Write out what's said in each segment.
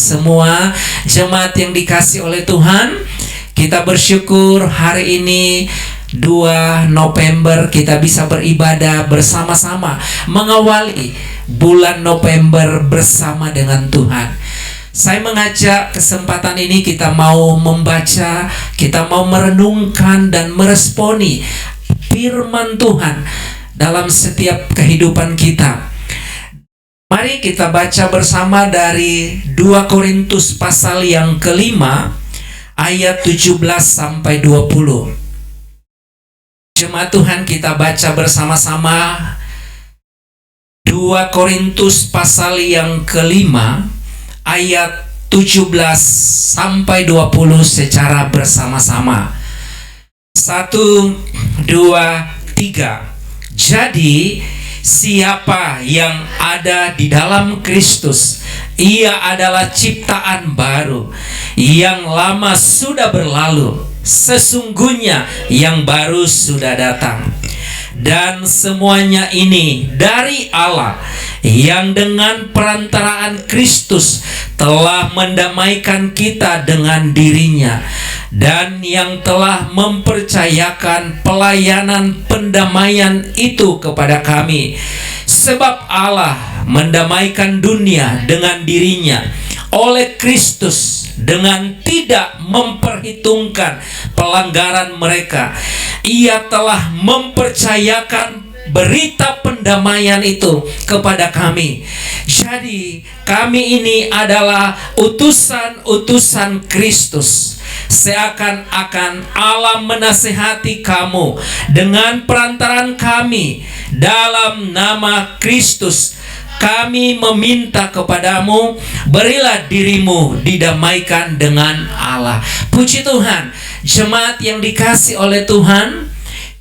semua jemaat yang dikasih oleh Tuhan. Kita bersyukur hari ini 2 November kita bisa beribadah bersama-sama mengawali bulan November bersama dengan Tuhan. Saya mengajak kesempatan ini kita mau membaca, kita mau merenungkan dan meresponi firman Tuhan dalam setiap kehidupan kita. Mari kita baca bersama dari 2 Korintus pasal yang kelima ayat 17 sampai 20. Jemaat Tuhan, kita baca bersama-sama 2 Korintus pasal yang kelima ayat 17 sampai 20 secara bersama-sama. 1, 2, 3. Jadi siapa yang ada di dalam Kristus, ia adalah ciptaan baru. Yang lama sudah berlalu, sesungguhnya yang baru sudah datang. Dan semuanya ini dari Allah, yang dengan perantaraan Kristus telah mendamaikan kita dengan dirinya, dan yang telah mempercayakan pelayanan pendamaian itu kepada kami. Sebab Allah mendamaikan dunia dengan dirinya oleh Kristus, dengan tidak memperhitungkan pelanggaran mereka. Ia telah mempercayakan berita pendamaian itu kepada kami. Jadi kami ini adalah utusan-utusan Kristus. Seakan-akan Allah menasihati kamu dengan perantaran kami dalam nama Kristus. Kami meminta kepadamu, berilah dirimu didamaikan dengan Allah. Puji Tuhan, jemaat yang dikasih oleh Tuhan,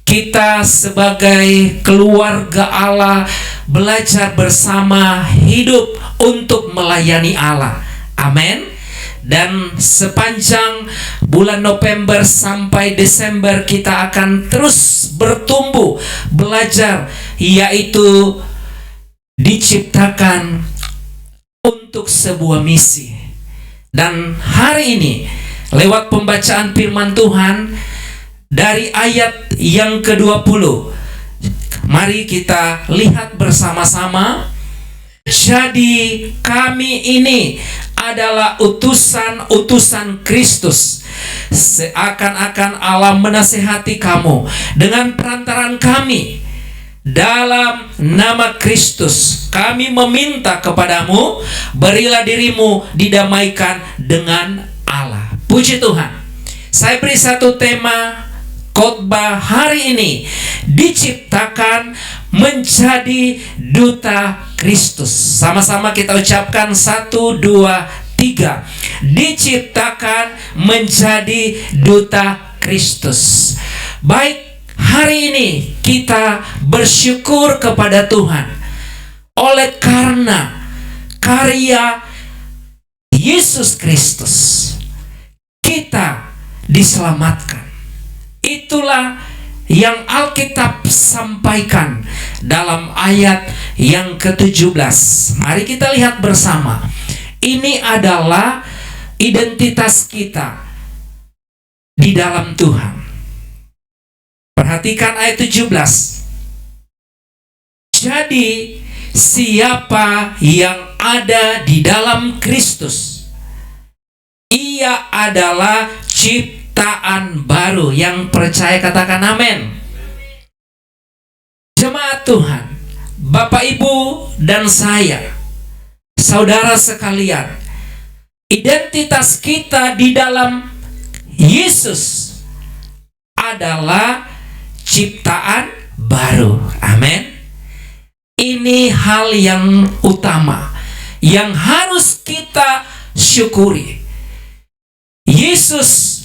kita sebagai keluarga Allah belajar bersama hidup untuk melayani Allah. Amin. Dan sepanjang bulan November sampai Desember kita akan terus bertumbuh, belajar, yaitu diciptakan untuk sebuah misi. Dan hari ini lewat pembacaan firman Tuhan dari ayat yang ke-20, mari kita lihat bersama-sama. Jadi kami ini adalah utusan-utusan Kristus. Seakan-akan Allah menasihati kamu dengan perantaran kami dalam nama Kristus. Kami meminta kepadamu, berilah dirimu didamaikan dengan Allah. Puji Tuhan. Saya beri satu tema khotbah hari ini, diciptakan menjadi duta Kristus. Sama-sama kita ucapkan 1, 2, 3. Diciptakan menjadi duta Kristus. Baik, hari ini kita bersyukur kepada Tuhan oleh karena karya Yesus Kristus kita diselamatkan. Itulah yang Alkitab sampaikan dalam ayat yang ke-17. Mari kita lihat bersama. Ini adalah identitas kita di dalam Tuhan. Perhatikan ayat 17. Jadi siapa yang ada di dalam Kristus, ia adalah ciptaan baru. Yang percaya katakan amin. Jemaat Tuhan, Bapak, Ibu, dan saya, saudara sekalian, identitas kita di dalam Yesus adalah ciptaan baru. Amin. Ini hal yang utama yang harus kita syukuri. Yesus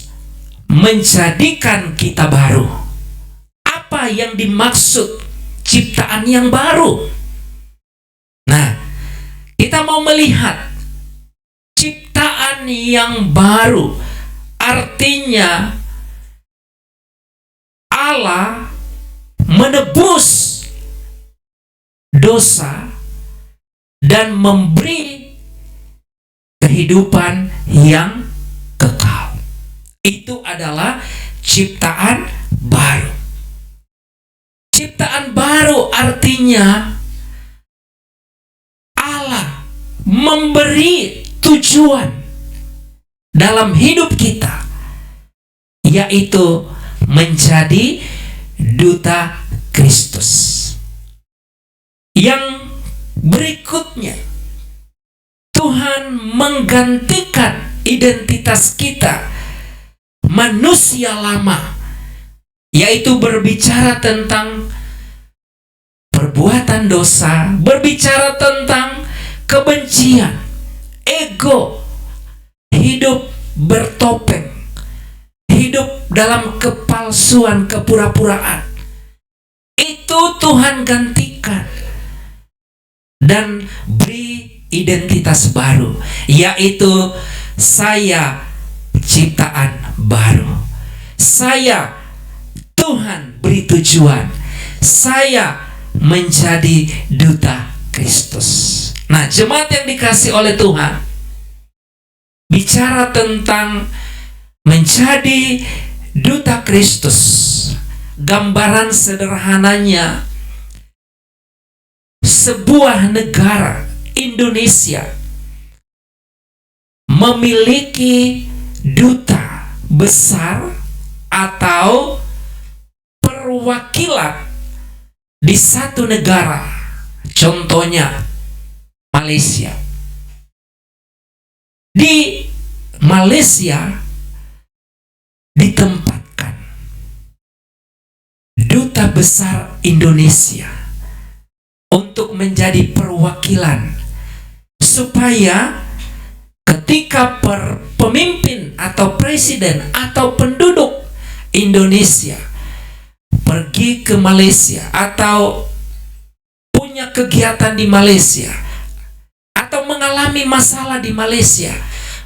menjadikan kita baru. Apa yang dimaksud ciptaan yang baru? Nah, kita mau melihat ciptaan yang baru. Artinya Allah menebus dosa dan memberi kehidupan yang kekal. Itu adalah ciptaan baru. Ciptaan baru artinya Allah memberi tujuan dalam hidup kita, yaitu menjadi duta Kristus. Yang berikutnya, Tuhan menggantikan identitas kita manusia lama, yaitu berbicara tentang perbuatan dosa, berbicara tentang kebencian, ego, hidup bertopeng, hidup dalam kepalsuan, kepura-puraan. Itu Tuhan gantikan dan beri identitas baru, yaitu saya ciptaan baru. Saya, Tuhan beri tujuan, saya menjadi duta Kristus. Nah, jemaat yang dikasih oleh Tuhan, bicara tentang menjadi duta Kristus, gambaran sederhananya sebuah negara, Indonesia, memiliki duta besar atau perwakilan di satu negara, contohnya Malaysia. Di Malaysia ditempatkan duta besar Indonesia untuk menjadi perwakilan, supaya ketika pemimpin atau presiden atau penduduk Indonesia pergi ke Malaysia atau punya kegiatan di Malaysia atau mengalami masalah di Malaysia,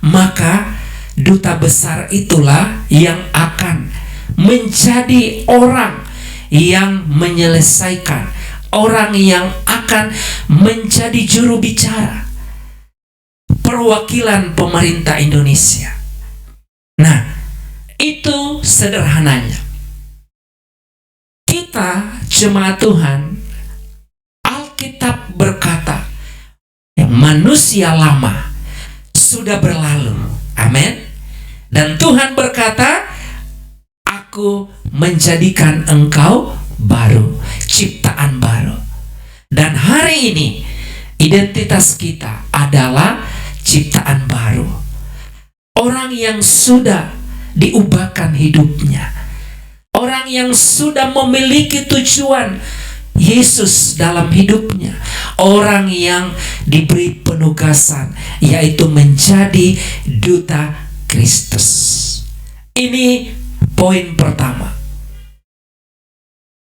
maka duta besar itulah yang akan menjadi orang yang menyelesaikan, orang yang akan menjadi juru bicara, perwakilan pemerintah Indonesia. Nah, itu sederhananya. Kita jemaat Tuhan, Alkitab berkata, manusia lama sudah berlalu. Amin. Dan Tuhan berkata, aku menjadikan engkau baru, ciptaan baru. Dan hari ini identitas kita adalah ciptaan baru. Orang yang sudah diubahkan hidupnya, orang yang sudah memiliki tujuan Yesus dalam hidupnya, orang yang diberi penugasan, yaitu menjadi duta Kristus. Ini poin pertama.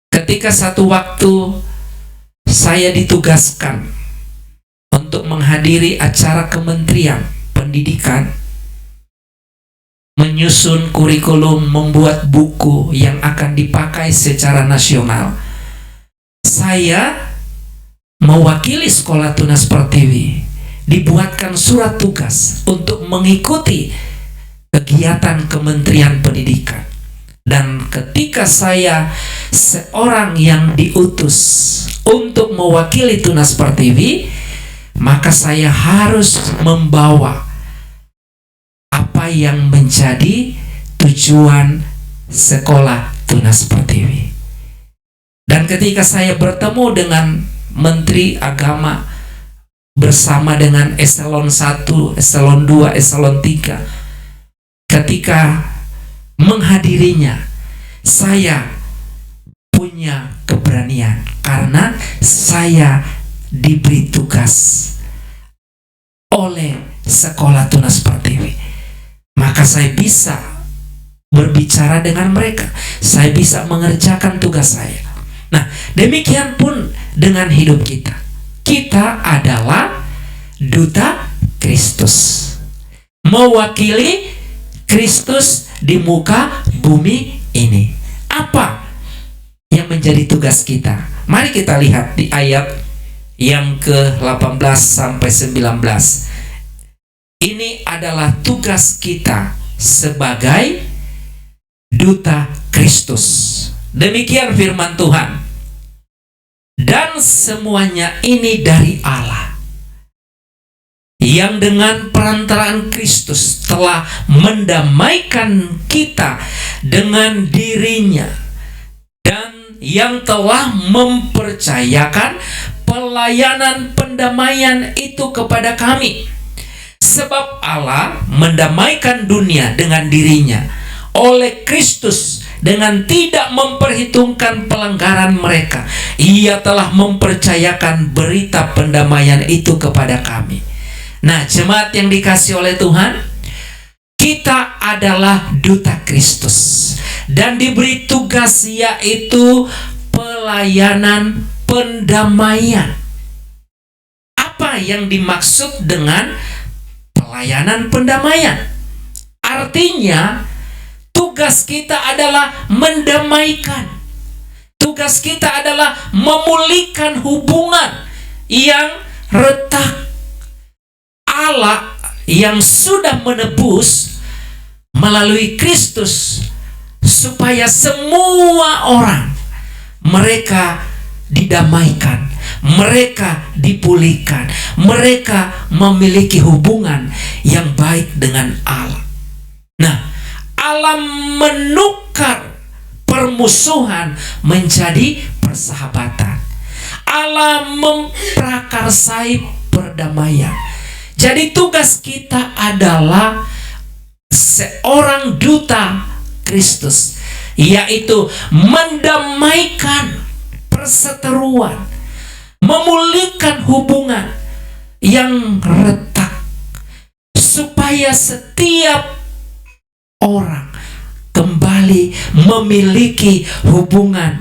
Ketika satu waktu saya ditugaskan untuk menghadiri acara Kementerian Pendidikan, menyusun kurikulum, membuat buku yang akan dipakai secara nasional, saya mewakili Sekolah Tunas Pertiwi, dibuatkan surat tugas untuk mengikuti kegiatan Kementerian Pendidikan. Dan ketika saya seorang yang diutus untuk mewakili Tunas Pertiwi, maka saya harus membawa apa yang menjadi tujuan Sekolah Tunas Pertiwi. Dan ketika saya bertemu dengan Menteri Agama bersama dengan eselon 1, eselon 2, eselon 3, ketika menghadirinya, saya punya keberanian karena saya diberi tugas oleh Sekolah Tunas Pertiwi. Maka saya bisa berbicara dengan mereka, saya bisa mengerjakan tugas saya. Nah, demikian pun dengan hidup kita. Kita adalah duta Kristus, mewakili Kristus di muka bumi ini. Apa yang menjadi tugas kita? Mari kita lihat di ayat yang ke-18 sampai 19. Ini adalah tugas kita sebagai duta Kristus. Demikian firman Tuhan. Dan semuanya ini dari Allah, yang dengan perantaraan Kristus telah mendamaikan kita dengan dirinya, dan yang telah mempercayakan pelayanan pendamaian itu kepada kami. Sebab Allah mendamaikan dunia dengan dirinya oleh Kristus, dengan tidak memperhitungkan pelanggaran mereka. Ia telah mempercayakan berita pendamaian itu kepada kami. Nah, jemaat yang dikasihi oleh Tuhan, kita adalah duta Kristus dan diberi tugas, yaitu pelayanan pendamaian. Apa yang dimaksud dengan pelayanan pendamaian? Artinya, tugas kita adalah mendamaikan. Tugas kita adalah memulihkan hubungan yang retak. Allah yang sudah menebus melalui Kristus, supaya semua orang mereka didamaikan, mereka dipulihkan, mereka memiliki hubungan yang baik dengan Allah. Nah, Allah menukar permusuhan menjadi persahabatan. Allah memprakarsai perdamaian. Jadi tugas kita adalah seorang duta Kristus, yaitu mendamaikan perseteruan, memulihkan hubungan yang retak, supaya setiap orang kembali memiliki hubungan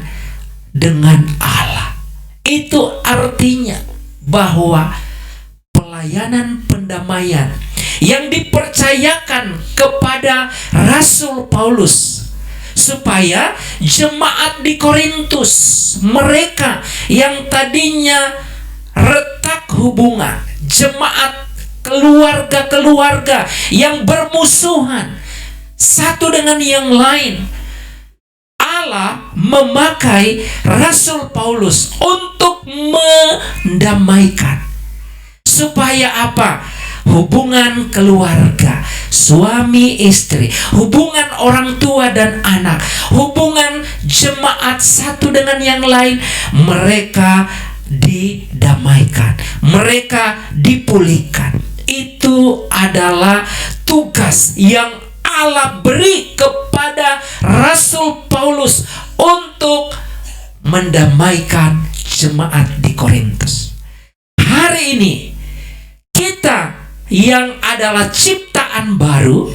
dengan Allah. Itu artinya bahwa pelayanan pendamaian yang dipercayakan kepada Rasul Paulus, supaya jemaat di Korintus, mereka yang tadinya retak hubungan, jemaat keluarga-keluarga yang bermusuhan satu dengan yang lain, Allah memakai Rasul Paulus untuk mendamaikan. Supaya apa? Hubungan keluarga, suami istri, hubungan orang tua dan anak, hubungan jemaat satu dengan yang lain, mereka didamaikan, mereka dipulihkan. Itu adalah tugas yang Allah beri kepada Rasul Paulus untuk mendamaikan jemaat di Korintus. Hari ini kita yang adalah ciptaan baru,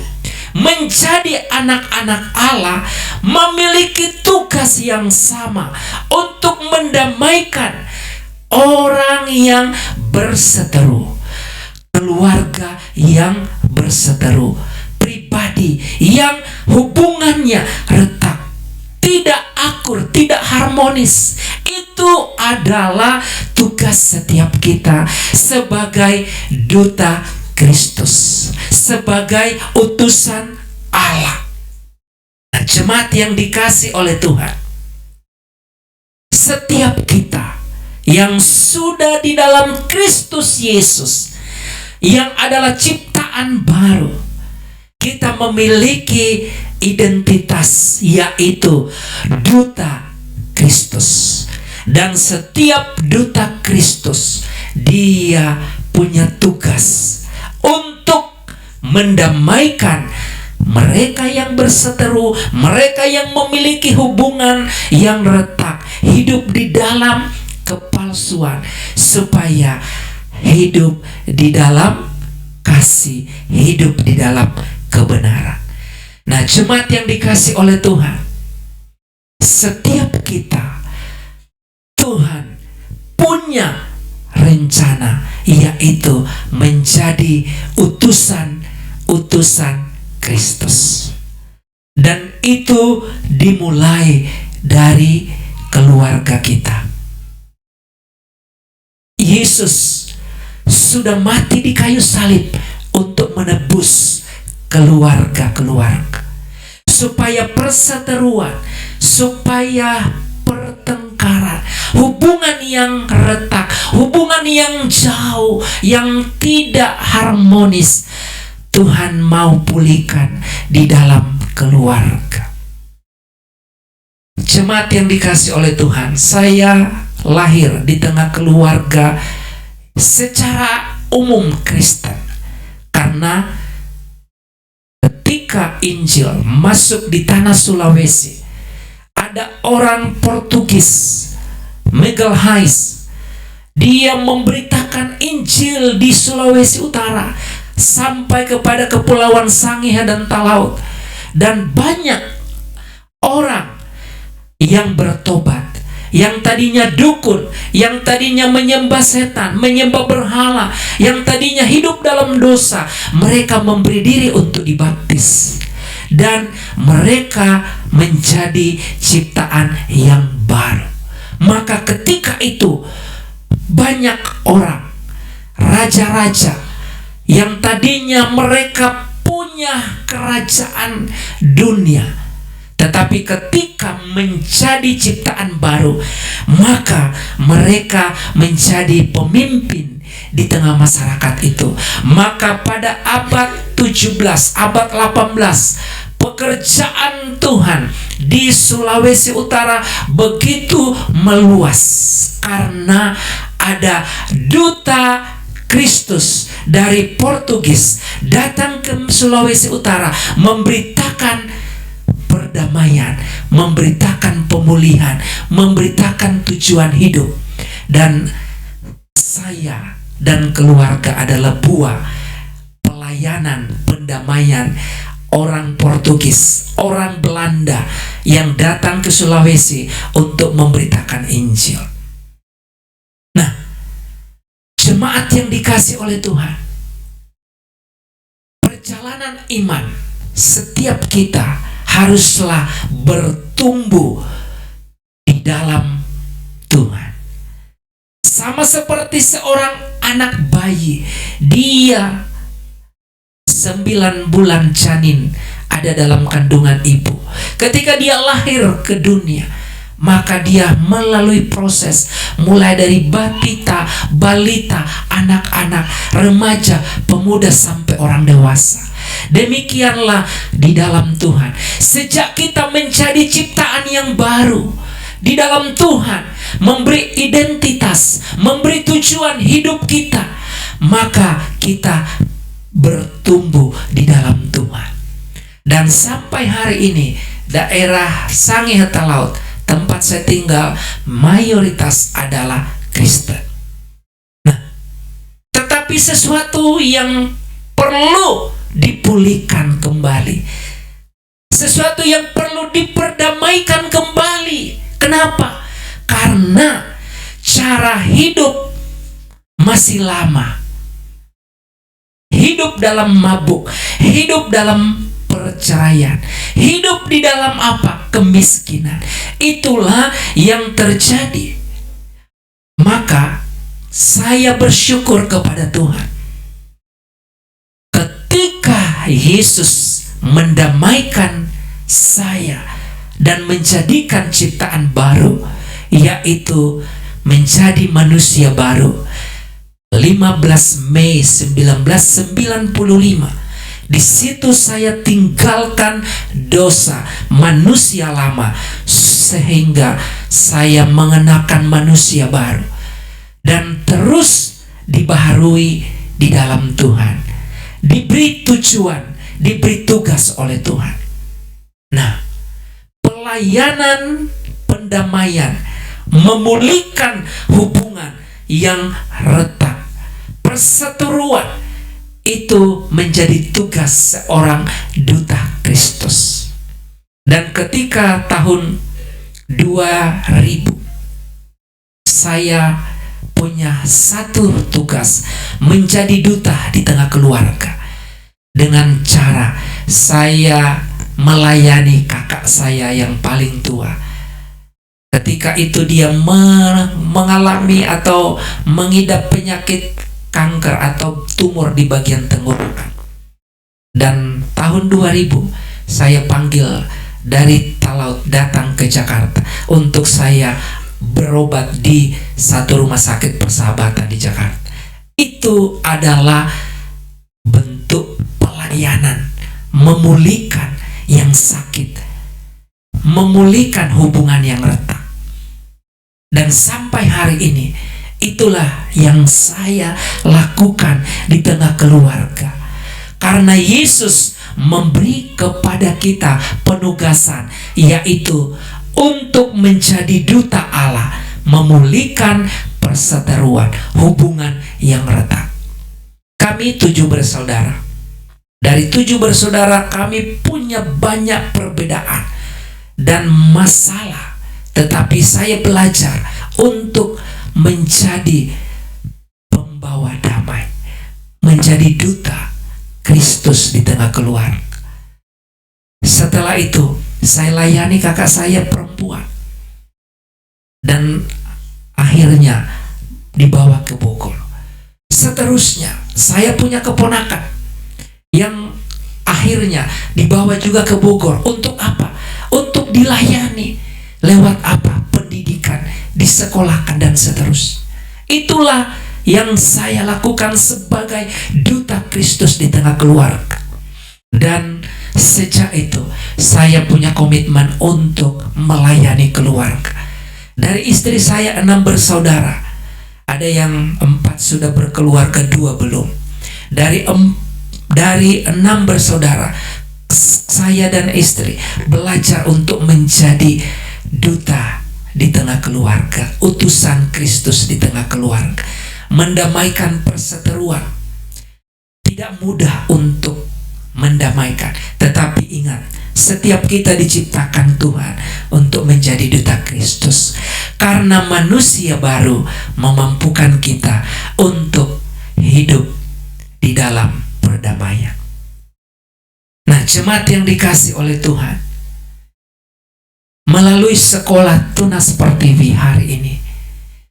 menjadi anak-anak Allah, memiliki tugas yang sama untuk mendamaikan orang yang berseteru, keluarga yang berseteru, pribadi yang hubungannya retak, tidak akur, tidak harmonis. Itu adalah tugas setiap kita sebagai duta Kristus, sebagai utusan Allah. Nah, jemaat yang dikasih oleh Tuhan, setiap kita yang sudah di dalam Kristus Yesus, yang adalah ciptaan baru, kita memiliki identitas, yaitu duta Kristus. Dan setiap duta Kristus, dia punya tugas untuk mendamaikan mereka yang berseteru, mereka yang memiliki hubungan yang retak, hidup di dalam kepalsuan, supaya hidup di dalam kasih, hidup di dalam kebenaran. Nah, jemaat yang dikasih oleh Tuhan, setiap kita, Tuhan punya rencana, yaitu menjadi utusan-utusan Kristus. Dan itu dimulai dari keluarga kita. Yesus sudah mati di kayu salib untuk menebus keluarga-keluarga, supaya perseteruan, supaya pertengkaran, hubungan yang retak, hubungan yang jauh, yang tidak harmonis, Tuhan mau pulihkan di dalam keluarga. Jemaat yang dikasihi oleh Tuhan, saya lahir di tengah keluarga secara umum Kristen, karena ketika Injil masuk di tanah Sulawesi, ada orang Portugis, Miguel Reis, dia memberitakan Injil di Sulawesi Utara sampai kepada Kepulauan Sangihe dan Talaut, dan banyak orang yang bertobat, yang tadinya dukun, yang tadinya menyembah setan, menyembah berhala, yang tadinya hidup dalam dosa, mereka memberi diri untuk dibaptis, dan mereka menjadi ciptaan yang baru. Maka ketika itu banyak orang, raja-raja, yang tadinya mereka punya kerajaan dunia, tetapi ketika menjadi ciptaan baru, maka mereka menjadi pemimpin di tengah masyarakat itu. Maka pada abad 17, abad 18, pekerjaan Tuhan di Sulawesi Utara begitu meluas, karena ada duta Kristus dari Portugis datang ke Sulawesi Utara, memberitakan perdamaian, memberitakan pemulihan, memberitakan tujuan hidup. Dan saya dan keluarga adalah buah pelayanan pendamaian orang Portugis, orang Belanda yang datang ke Sulawesi untuk memberitakan Injil. Nah, jemaat yang dikasihi oleh Tuhan, perjalanan iman setiap kita haruslah bertumbuh di dalam Tuhan. Sama seperti seorang anak bayi, dia 9 bulan janin ada dalam kandungan ibu. Ketika dia lahir ke dunia, maka dia melalui proses mulai dari batita, balita, anak-anak, remaja, pemuda sampai orang dewasa. Demikianlah di dalam Tuhan. Sejak kita menjadi ciptaan yang baru di dalam Tuhan, memberi identitas, memberi tujuan hidup kita, maka kita bertumbuh di dalam Tuhan. Dan sampai hari ini, daerah Sangihe Talaut, tempat saya tinggal, mayoritas adalah Kristen. Nah, tetapi sesuatu yang perlu dipulihkan kembali, sesuatu yang perlu diperdamaikan kembali. Kenapa? Karena cara hidup masih lama, hidup dalam mabuk, hidup dalam perceraian, hidup di dalam apa? Kemiskinan. Itulah yang terjadi. Maka saya bersyukur kepada Tuhan, ketika Yesus mendamaikan saya dan menjadikan ciptaan baru, yaitu menjadi manusia baru. 15 Mei 1995, di situ saya tinggalkan dosa manusia lama, sehingga saya mengenakan manusia baru dan terus dibaharui di dalam Tuhan, diberi tujuan, diberi tugas oleh Tuhan. Nah, pelayanan pendamaian, memulihkan hubungan yang retak, perseteruan, itu menjadi tugas seorang duta Kristus. Dan ketika tahun 2000, saya punya satu tugas, menjadi duta di tengah keluarga. Dengan cara saya melayani kakak saya yang paling tua. Ketika itu dia mengalami atau mengidap penyakit kanker atau tumor di bagian tenggorokan. Dan tahun 2000 saya panggil dari Talaut datang ke Jakarta untuk saya berobat di satu rumah sakit persahabatan di Jakarta. Itu adalah bentuk pelayanan, memulihkan yang sakit, memulihkan hubungan yang retak. Dan sampai hari ini, itulah yang saya lakukan di tengah keluarga. Karena Yesus memberi kepada kita penugasan, yaitu untuk menjadi duta Allah, memulihkan perseteruan, hubungan yang retak. Kami 7 bersaudara. Dari 7 bersaudara kami punya banyak perbedaan dan masalah. Tetapi saya belajar untuk menjadi pembawa damai, menjadi duta Kristus di tengah keluarga. Setelah itu, saya layani kakak saya perempuan. Dan akhirnya dibawa ke Bogor. Seterusnya, saya punya keponakan yang akhirnya dibawa juga ke Bogor. Untuk apa? Untuk dilayani. Lewat apa? Pendidikan, disekolahkan dan seterusnya. Itulah yang saya lakukan sebagai duta Kristus di tengah keluarga. Dan sejak itu saya punya komitmen untuk melayani keluarga. Dari istri saya 6 bersaudara. Ada yang 4 sudah berkeluarga, 2 belum. Dari 6 bersaudara, saya dan istri belajar untuk menjadi duta di tengah keluarga, utusan Kristus di tengah keluarga, mendamaikan perseteruan. Tidak mudah untuk mendamaikan, tetapi ingat, setiap kita diciptakan Tuhan untuk menjadi duta Kristus, karena manusia baru memampukan kita untuk hidup di dalam perdamaian. Nah, jemaat yang dikasih oleh Tuhan, melalui sekolah Tunas Pertiwi hari ini,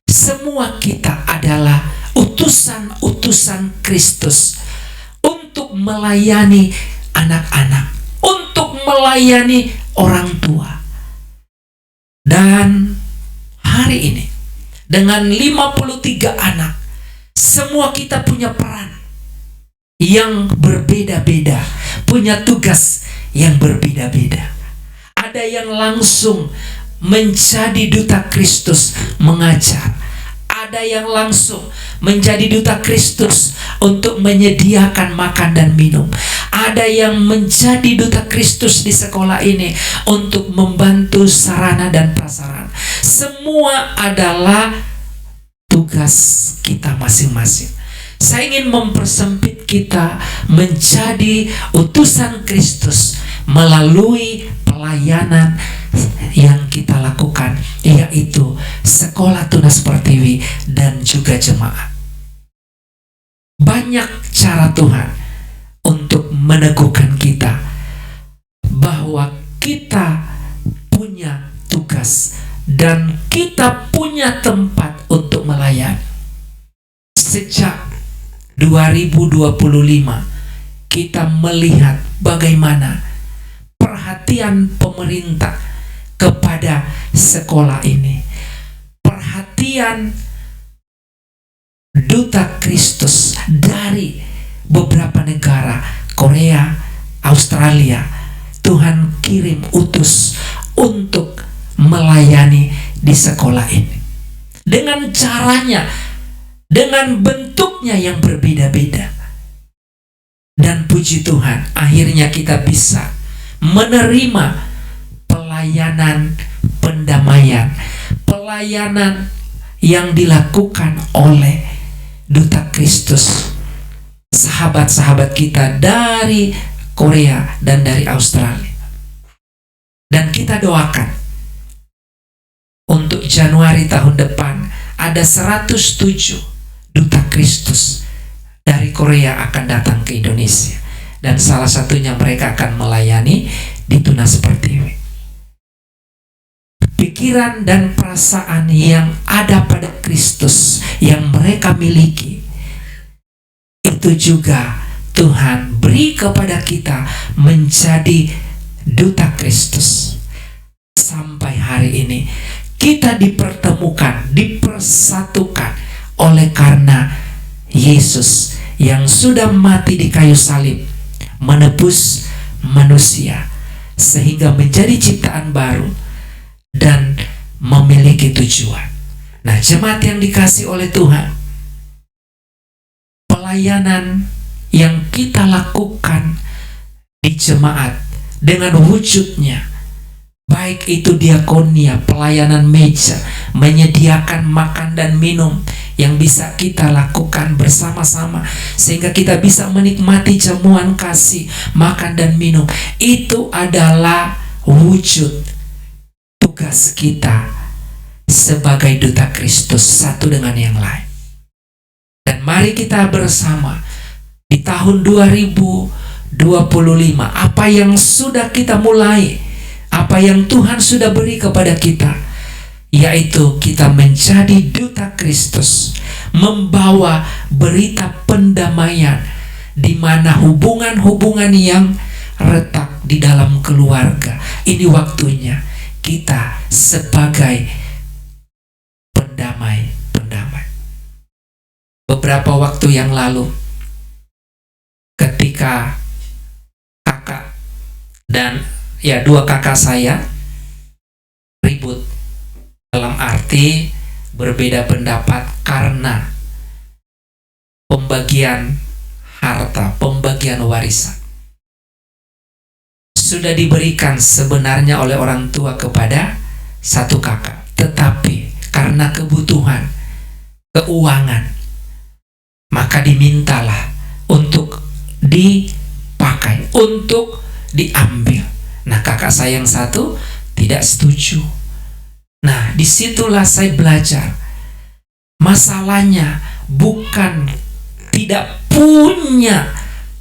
semua kita adalah utusan-utusan Kristus untuk melayani anak-anak, untuk melayani orang tua. Dan hari ini, dengan 53 anak, semua kita punya peran yang berbeda-beda, punya tugas yang berbeda-beda. Ada yang langsung menjadi duta Kristus mengajar. Ada yang langsung menjadi duta Kristus untuk menyediakan makan dan minum. Ada yang menjadi duta Kristus di sekolah ini untuk membantu sarana dan prasarana. Semua adalah tugas kita masing-masing. Saya ingin mempersempit kita menjadi utusan Kristus melalui pelayanan yang kita lakukan, yaitu sekolah Tunas Pertiwi dan juga jemaat. Banyak cara Tuhan untuk meneguhkan kita bahwa kita punya tugas dan kita punya tempat untuk melayani. Sejak 2025 kita melihat bagaimana perhatian pemerintah kepada sekolah ini, perhatian duta Kristus dari beberapa negara, Korea, Australia, Tuhan kirim utus untuk melayani di sekolah ini dengan caranya, dengan bentuknya yang berbeda-beda. Dan puji Tuhan, akhirnya kita bisa menerima pelayanan pendamaian, pelayanan yang dilakukan oleh duta Kristus, sahabat-sahabat kita dari Korea dan dari Australia. Dan kita doakan untuk Januari tahun depan ada 107 duta Kristus dari Korea akan datang ke Indonesia. Dan salah satunya mereka akan melayani di Tunas Pertiwi. Pikiran dan perasaan yang ada pada Kristus yang mereka miliki itu juga Tuhan beri kepada kita menjadi duta Kristus. Sampai hari ini kita dipertemukan, dipersatukan oleh karena Yesus yang sudah mati di kayu salib menebus manusia sehingga menjadi ciptaan baru dan memiliki tujuan. Nah, jemaat yang dikasih oleh Tuhan, pelayanan yang kita lakukan di jemaat dengan wujudnya, baik itu diakonia, pelayanan meja, menyediakan makan dan minum yang bisa kita lakukan bersama-sama sehingga kita bisa menikmati jamuan kasih, makan dan minum. Itu adalah wujud tugas kita sebagai duta Kristus satu dengan yang lain. Dan mari kita bersama di tahun 2025, apa yang sudah kita mulai, apa yang Tuhan sudah beri kepada kita, yaitu kita menjadi duta Kristus, membawa berita pendamaian di mana hubungan-hubungan yang retak di dalam keluarga. Ini waktunya kita sebagai pendamai. Beberapa waktu yang lalu, ketika kakak dan dua kakak saya ribut, dalam arti berbeda pendapat karena pembagian harta, pembagian warisan sudah diberikan sebenarnya oleh orang tua kepada satu kakak, tetapi karena kebutuhan keuangan maka dimintalah untuk dipakai, untuk diambil. Nah, kakak saya yang satu tidak setuju. Nah, disitulah saya belajar. Masalahnya bukan tidak punya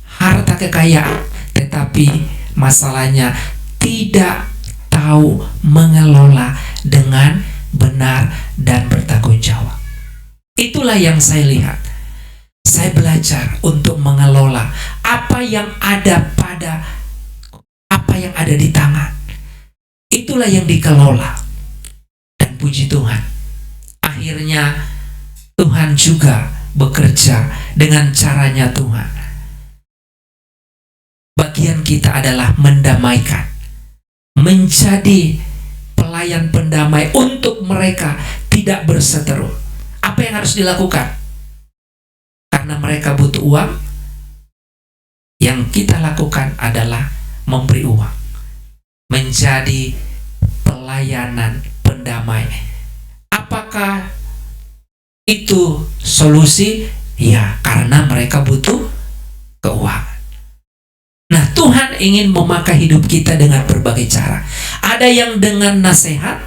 harta kekayaan, tetapi masalahnya tidak tahu mengelola dengan benar dan bertanggung jawab. Itulah yang saya lihat. Saya belajar untuk mengelola apa yang ada di tangan. Itulah yang dikelola. Dan puji Tuhan, akhirnya Tuhan juga bekerja dengan caranya Tuhan. Bagian kita adalah mendamaikan, menjadi pelayan pendamai untuk mereka tidak berseteru. Apa yang harus dilakukan? Karena mereka butuh uang, yang kita lakukan adalah memberi uang, menjadi pelayanan pendamai. Apakah itu solusi? Ya, karena mereka butuh keuangan. Nah, Tuhan ingin memakai hidup kita dengan berbagai cara. Ada yang dengan nasihat,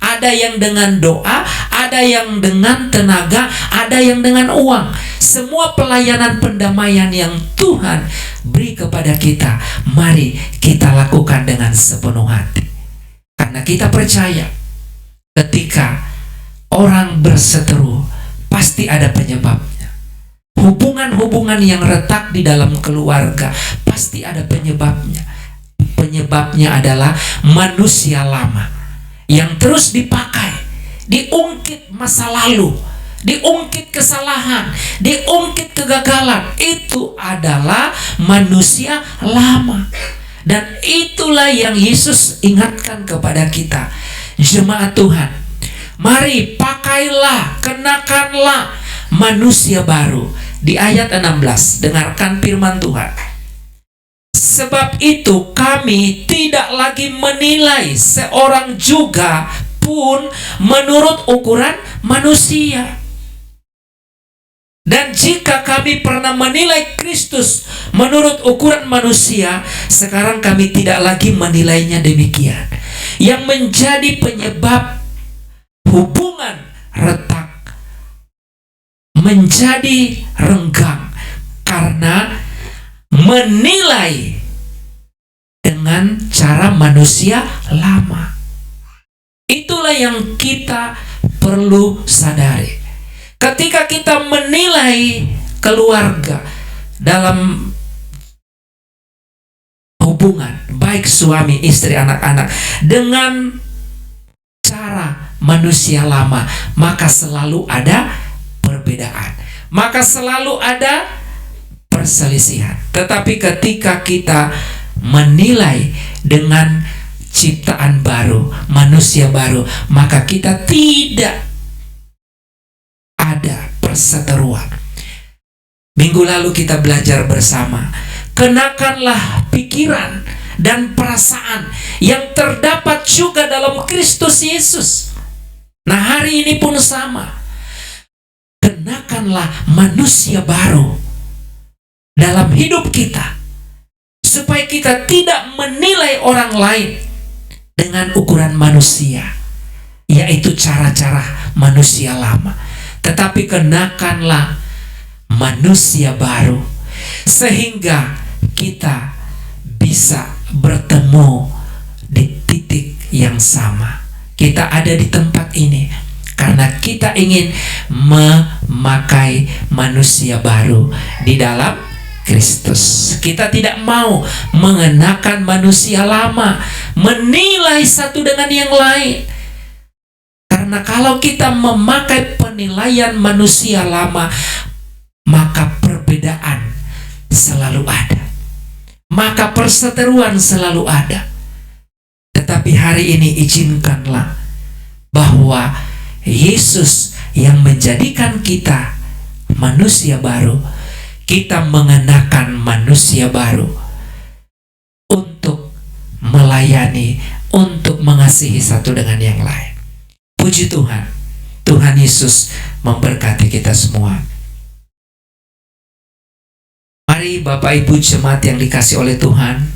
ada yang dengan doa, ada yang dengan tenaga, ada yang dengan uang. Semua pelayanan pendamaian yang Tuhan beri kepada kita, mari kita lakukan dengan sepenuh hati. Karena kita percaya ketika orang berseteru pasti ada penyebabnya. Hubungan-hubungan yang retak di dalam keluarga pasti ada penyebabnya. Penyebabnya adalah manusia lama yang terus dipakai, diungkit masa lalu, diungkit kesalahan, diungkit kegagalan. Itu adalah manusia lama. Dan itulah yang Yesus ingatkan kepada kita, jemaat Tuhan. Mari pakailah, kenakanlah manusia baru. Di ayat 16, dengarkan firman Tuhan. Sebab itu kami tidak lagi menilai seorang juga pun menurut ukuran manusia. Dan jika kami pernah menilai Kristus menurut ukuran manusia, sekarang kami tidak lagi menilainya demikian. Yang menjadi penyebab hubungan retak menjadi renggang karena menilai dengan cara manusia lama. Itulah yang kita perlu sadari. Ketika kita menilai keluarga, dalam hubungan baik suami, istri, anak-anak dengan cara manusia lama, maka selalu ada perbedaan, maka selalu ada perselisihan. Tetapi ketika kita menilai dengan ciptaan baru, manusia baru, maka kita tidak ada perseteruan. Minggu lalu kita belajar bersama, kenakanlah pikiran dan perasaan yang terdapat juga dalam Kristus Yesus. Nah, hari ini pun sama. Kenakanlah manusia baru dalam hidup kita, supaya kita tidak menilai orang lain dengan ukuran manusia, yaitu cara-cara manusia lama. Tetapi kenakanlah manusia baru, sehingga kita bisa bertemu di titik yang sama. Kita ada di tempat ini karena kita ingin memakai manusia baru di dalam Kristus. Kita tidak mau mengenakan manusia lama, menilai satu dengan yang lain. Karena kalau kita memakai penilaian manusia lama, maka perbedaan selalu ada, maka perseteruan selalu ada. Tetapi hari ini izinkanlah bahwa Yesus yang menjadikan kita manusia baru, kita mengenakan manusia baru untuk melayani, untuk mengasihi satu dengan yang lain. Puji Tuhan, Tuhan Yesus memberkati kita semua. Mari Bapak Ibu jemaat yang dikasihi oleh Tuhan,